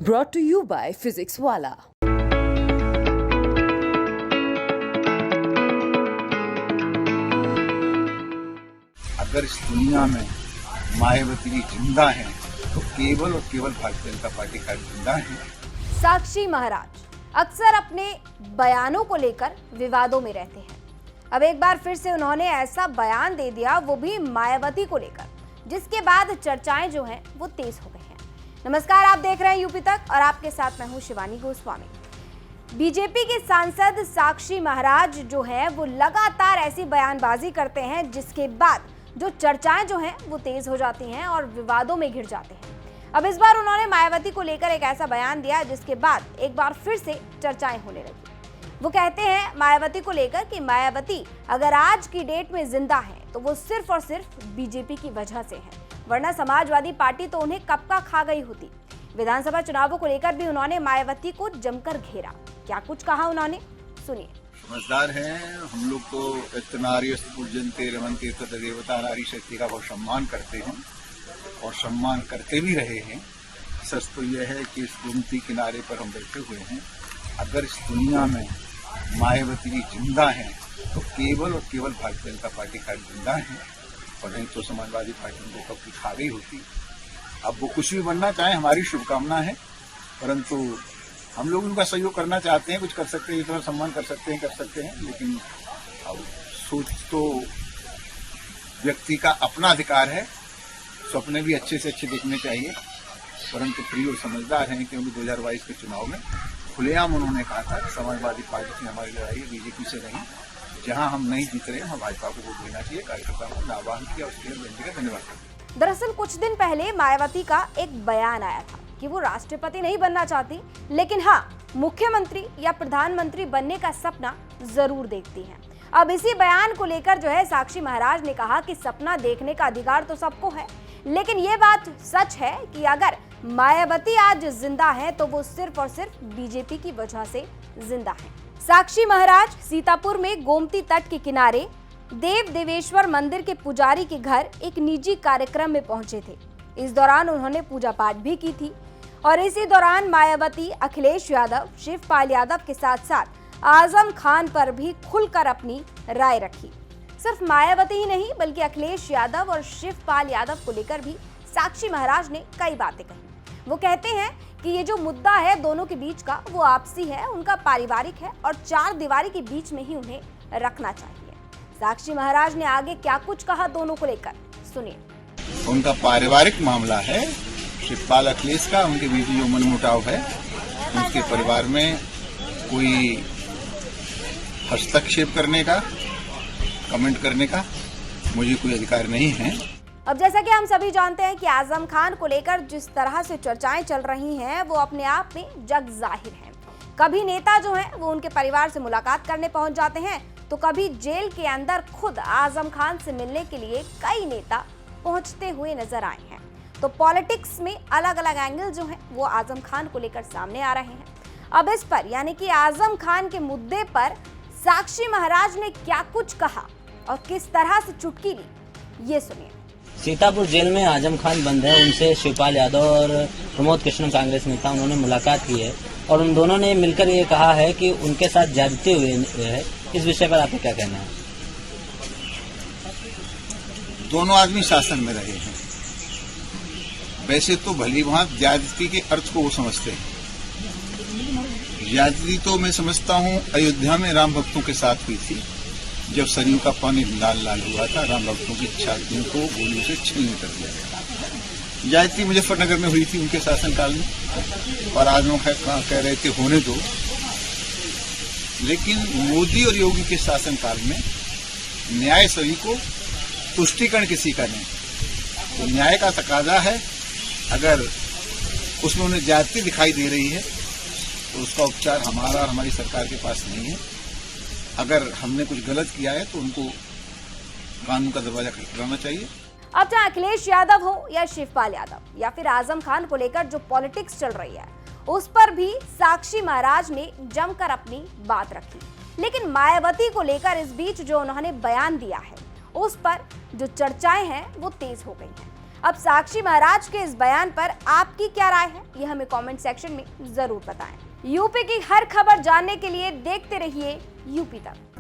brought to you by Physics Wala. अगर इस दुनिया में मायावती जी जिंदा हैं तो केवल और केवल भारतीय जनता पार्टी का जिंदा है। साक्षी महाराज अक्सर अपने बयानों को लेकर विवादों में रहते हैं। अब एक बार फिर से उन्होंने ऐसा बयान दे दिया, वो भी मायावती को लेकर, जिसके बाद चर्चाएं जो हैं वो तेज हो गई हैं। नमस्कार, आप देख रहे हैं यूपी तक और आपके साथ मैं हूं शिवानी गोस्वामी। बीजेपी के सांसद साक्षी महाराज जो हैं वो लगातार ऐसी बयानबाजी करते हैं जिसके बाद जो चर्चाएं जो हैं वो तेज हो जाती हैं और विवादों में घिर जाते हैं। अब इस बार उन्होंने मायावती को लेकर एक ऐसा बयान दिया जिसके बाद एक बार फिर से चर्चाएं होने लगी। वो कहते हैं मायावती को लेकर कि मायावती अगर आज की डेट में जिंदा है तो वो सिर्फ और सिर्फ बीजेपी की वजह से है, वरना समाजवादी पार्टी तो उन्हें कब का खा गई होती। विधानसभा चुनावों को लेकर भी उन्होंने मायावती को जमकर घेरा। क्या कुछ कहा उन्होंने, सुनिए। समझदार हैं हम लोग तो इतनार्य पूजनते रमनते तदेवता नारी शक्ति का बहुत सम्मान करते हैं और सम्मान करते भी रहे हैं। सच तो यह है कि इस गोमती किनारे पर हम बैठे हुए हैं। अगर इस दुनिया में मायावती जी जिंदा हैं तो केवल और केवल भारतीय जनता पार्टी का जिंदा है, और नहीं तो समाजवादी पार्टी को कब की खा गई होती। अब वो कुछ भी बनना चाहे, हमारी शुभकामना है, परंतु हम लोग उनका सहयोग करना चाहते हैं। कुछ कर सकते हैं, थोड़ा सम्मान कर सकते हैं, लेकिन अब सोच तो व्यक्ति का अपना अधिकार है। सपने भी अच्छे से अच्छे देखने चाहिए, परंतु प्रिय और समझदार हैं क्योंकि 2022 के चुनाव में खुलेआम उन्होंने कहा था कि समाजवादी पार्टी से हमारी लड़ाई बीजेपी से नहीं, जहां हम नहीं जीत रहे हम भाजपा को वोट देना चाहिए। कार्यकर्ताओं ने आह्वान किया, उसके लिए बेनती का धन्यवाद करते। दरअसल कुछ दिन पहले मायावती का एक बयान आया था कि वो राष्ट्रपति नहीं बनना चाहती, लेकिन हाँ, मुख्यमंत्री या प्रधानमंत्री बनने का सपना जरूर देखती हैं। अब इसी बयान को लेकर जो है साक्षी महाराज ने कहा कि सपना देखने का अधिकार तो सबको है, लेकिन ये बात सच है कि अगर मायावती आज जिंदा है तो वो सिर्फ और सिर्फ बीजेपी की वजह से जिंदा है। साक्षी महाराज सीतापुर में गोमती तट के किनारे देव देवेश्वर मंदिर के पुजारी के घर एक निजी कार्यक्रम में पहुंचे थे। इस दौरान उन्होंने पूजा पाठ भी की थी और इसी दौरान मायावती अखिलेश यादव, शिवपाल यादव के साथ साथ आजम खान पर भी खुलकर अपनी राय रखी। सिर्फ मायावती ही नहीं बल्कि अखिलेश यादव और शिवपाल यादव को लेकर भी साक्षी महाराज ने कई बातें कही। वो कहते हैं कि ये जो मुद्दा है दोनों के बीच का, वो आपसी है, उनका पारिवारिक है और चार दीवारी के बीच में ही उन्हें रखना चाहिए। साक्षी महाराज ने आगे क्या कुछ कहा दोनों को लेकर, सुनिए। उनका पारिवारिक मामला है, शिवपाल अखिलेश का, उनके बीच जो मनमुटाव है, उनके परिवार में कोई हस्तक्षेप करने का, कमेंट करने का मुझे कोई अधिकार नहीं है। अब जैसा कि हम सभी जानते हैं कि आजम खान को लेकर जिस तरह से चर्चाएं चल रही हैं वो अपने आप में जग जाहिर है। कभी नेता जो हैं वो उनके परिवार से मुलाकात करने पहुंच जाते हैं, तो कभी जेल के अंदर खुद आजम खान से मिलने के लिए कई नेता पहुंचते हुए नजर आए हैं। तो पॉलिटिक्स में अलग अलग एंगल जो हैं वो आजम खान को लेकर सामने आ रहे हैं। अब इस पर यानी कि आजम खान के मुद्दे पर साक्षी महाराज ने क्या कुछ कहा और किस तरह से चुटकी ली, ये सुनिए। सीतापुर जेल में आजम खान बंद है, उनसे शिवपाल यादव और प्रमोद कृष्ण कांग्रेस नेता उन्होंने मुलाकात की है और उन दोनों ने मिलकर ये कहा है कि उनके साथ ज्यादती हुई है। इस विषय पर आपका क्या कहना है? दोनों आदमी शासन में रहे हैं, वैसे तो भली भांति ज्यादती के अर्थ को वो समझते हैं। ज्यादती तो मैं समझता हूँ अयोध्या में राम भक्तों के साथ हुई थी, जब सरयू का पानी लाल लाल हुआ था, राम भक्तों की छातियों को गोलियों से छीन कर दिया गया। ज्यादती मुजफ्फरनगर में हुई थी उनके शासनकाल में, और आज वो कह रहे थे होने दो, लेकिन मोदी और योगी के शासनकाल में न्याय सभी को, तुष्टीकरण किसी का नहीं। तो न्याय का तकाजा है, अगर उसमें उन्हें ज्यादती दिखाई दे रही है तो उसका उपचार हमारा और हमारी सरकार के पास नहीं है। अगर हमने कुछ गलत किया है तो उनको कानून का दरवाजा खटखटाना चाहिए। अब चाहे अखिलेश यादव हो या शिवपाल यादव या फिर आजम खान को लेकर जो पॉलिटिक्स चल रही है उस पर भी साक्षी महाराज ने जमकर अपनी बात रखी। लेकिन मायावती को लेकर इस बीच जो उन्होंने बयान दिया है उस पर जो चर्चाएं हैं वो तेज हो गई हैं। अब साक्षी महाराज के इस बयान पर आपकी क्या राय है, ये हमें कमेंट सेक्शन में जरूर बताएं। यूपी की हर खबर जानने के लिए देखते रहिए यूपी तक।